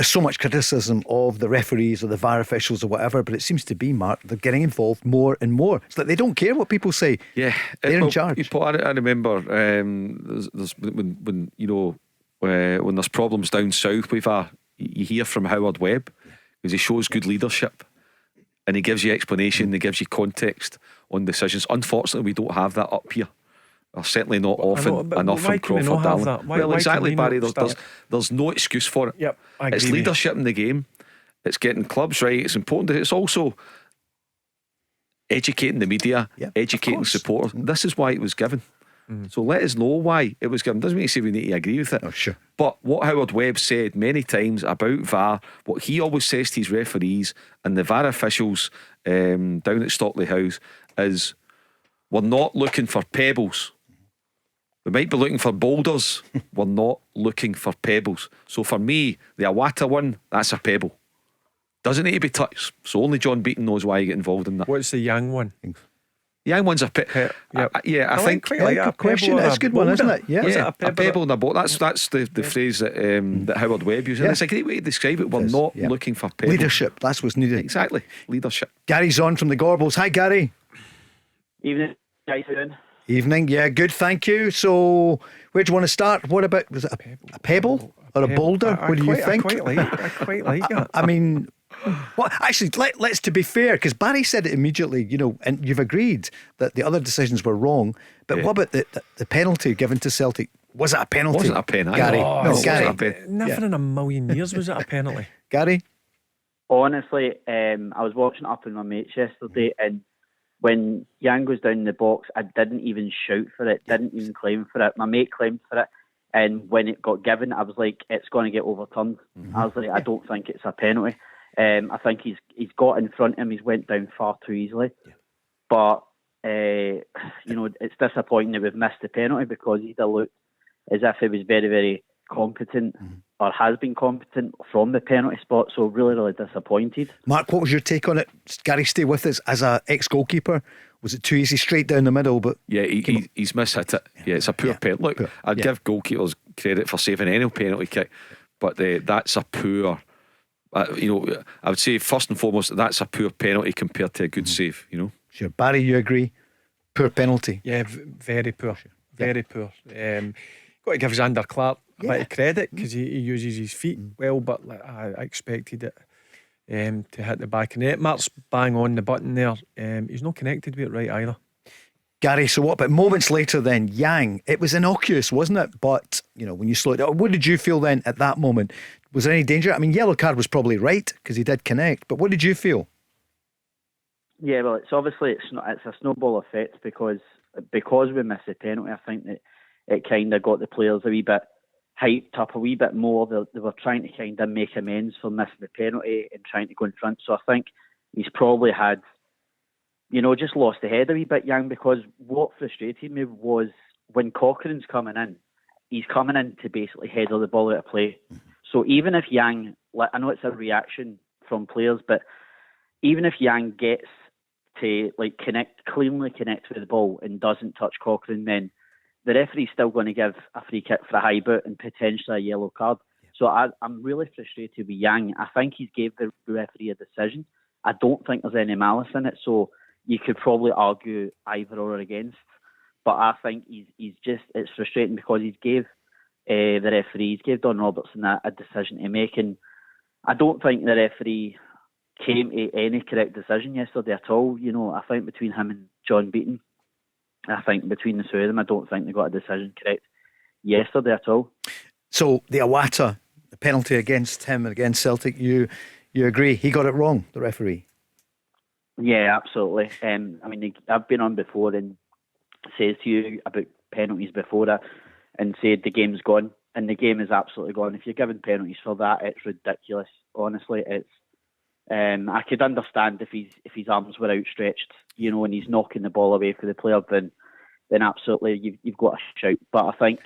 there's so much criticism of the referees or the VAR officials or whatever, but it seems to be, Mark, they're getting involved more and more. It's like they don't care what people say. Yeah, they're in charge. I remember there's when you know when there's problems down south with VAR, you hear from Howard Webb because he shows good leadership and he gives you explanation, he gives you context on decisions. Unfortunately, we don't have that up here. Or certainly not often enough from Crawford Darling. Well, exactly, Barry. There's no excuse for it. Yep, I agree. It's leadership in the game. It's getting clubs right. It's important. It's also educating the media, educating supporters. This is why it was given. So let us know why it was given. Doesn't mean to say we need to agree with it. Oh, sure. But what Howard Webb said many times about VAR, what he always says to his referees and the VAR officials down at Stockley House is, we're not looking for pebbles. We might be looking for boulders. We're not looking for pebbles. So for me, the Awata one, that's a pebble. Doesn't need to be touched. So only John Beaton knows why you get involved in that. What's the Yang one? Young one's a I think like a question. That's a good one, isn't it? Yeah, a pebble in a boat. That's the phrase that Howard Webb uses. It's a great way to describe it. We're not looking for pebbles. Leadership. That's what's needed. Exactly, leadership. Gary's on from the Gorbals. Hi, Gary. Evening, guys. How you doing? Evening. Yeah, good. Thank you. So, where do you want to start? What about, was it a pebble or a boulder? What do you think? I quite like it. I mean, well, actually, let's to be fair, because Barry said it immediately, you know, and you've agreed that the other decisions were wrong. But what about the penalty given to Celtic? Was it a penalty? Wasn't a penalty, Gary. No, Gary. Never in a million years was it a penalty. Gary? Honestly, I was watching up with my mates yesterday, and when Yang goes down the box, I didn't even shout for it, didn't even claim for it. My mate claimed for it, and when it got given, I was like, it's going to get overturned. I was like, I don't think it's a penalty. I think he's got in front of him. He's went down far too easily. But you know, it's disappointing that we've missed the penalty, because he'd have looked as if he was very, very competent, or has been competent from the penalty spot. So really, really disappointed. Mark, what was your take on it? Gary, stay with us. As a ex-goalkeeper, was it too easy, straight down the middle? But yeah, he's mishit it. Yeah, it's a poor penalty. Look, I'd give goalkeepers credit for saving any penalty kick, but that's a poor. You know, I would say first and foremost that's a poor penalty compared to a good save. You know. Sure, Barry, you agree? Poor penalty. Yeah, very poor. Very poor. Got to give Xander Clark a bit of credit, because he uses his feet well, but I expected it to hit the back of the net. Mark's bang on the button there. He's not connected with it right either. Gary, so what about moments later then? Yang, it was innocuous, wasn't it? But, you know, when you slow it down, what did you feel then at that moment? Was there any danger? I mean, yellow card was probably right, because he did connect, but what did you feel? Yeah, well, it's obviously it's a snowball effect, because we missed the penalty. I think that it kind of got the players a wee bit hyped up a wee bit more. They were trying to kind of make amends for missing the penalty and trying to go in front. So I think he's probably had, you know, just lost the head a wee bit, Young, because what frustrated me was when Cochrane's coming in, he's coming in to basically header the ball out of play. So even if Yang, I know it's a reaction from players, but even if Yang gets to cleanly connect with the ball and doesn't touch Cochrane, then the referee's still going to give a free kick for a high boot and potentially a yellow card. So I'm really frustrated with Yang. I think he's gave the referee a decision. I don't think there's any malice in it, so you could probably argue either or against. But I think it's frustrating, because he's gave the referee, he's gave Don Robertson a decision to make, and I don't think the referee came to any correct decision yesterday at all. You know, I think between him and John Beaton, I think between the two of them, I don't think they got a decision correct yesterday at all. So the Awata, the penalty against him and against Celtic, you agree he got it wrong, the referee? Yeah, absolutely. I mean, I've been on before and says to you about penalties before that, and said the game's gone, and the game is absolutely gone. If you're giving penalties for that, it's ridiculous. Honestly, it's. I could understand if his arms were outstretched, you know, and he's knocking the ball away for the player, then absolutely you've got a shout. But I think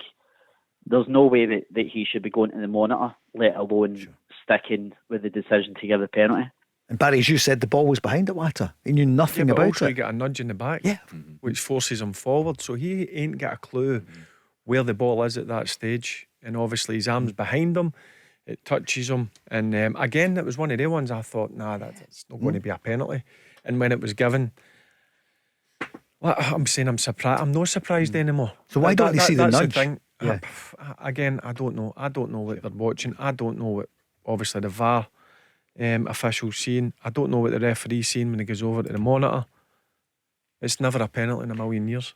there's no way that he should be going to the monitor, let alone sticking with the decision to give the penalty. And Barry, as you said, the ball was behind Awata. He knew nothing about also it. He got a nudge in the back, which forces him forward. So he ain't got a clue where the ball is at that stage. And obviously his arm's behind him. it touches him. And again, it was one of the ones I thought, nah, that's not going to be a penalty. And when it was given, well, I'm saying I'm surprised. I'm not surprised anymore. So why don't they see the that's nudge? The thing. Yeah. Again, I don't know. I don't know what they're watching. I don't know what, obviously, the VAR official's seeing. I don't know what the referee's seeing when he goes over to the monitor. It's never a penalty in a million years.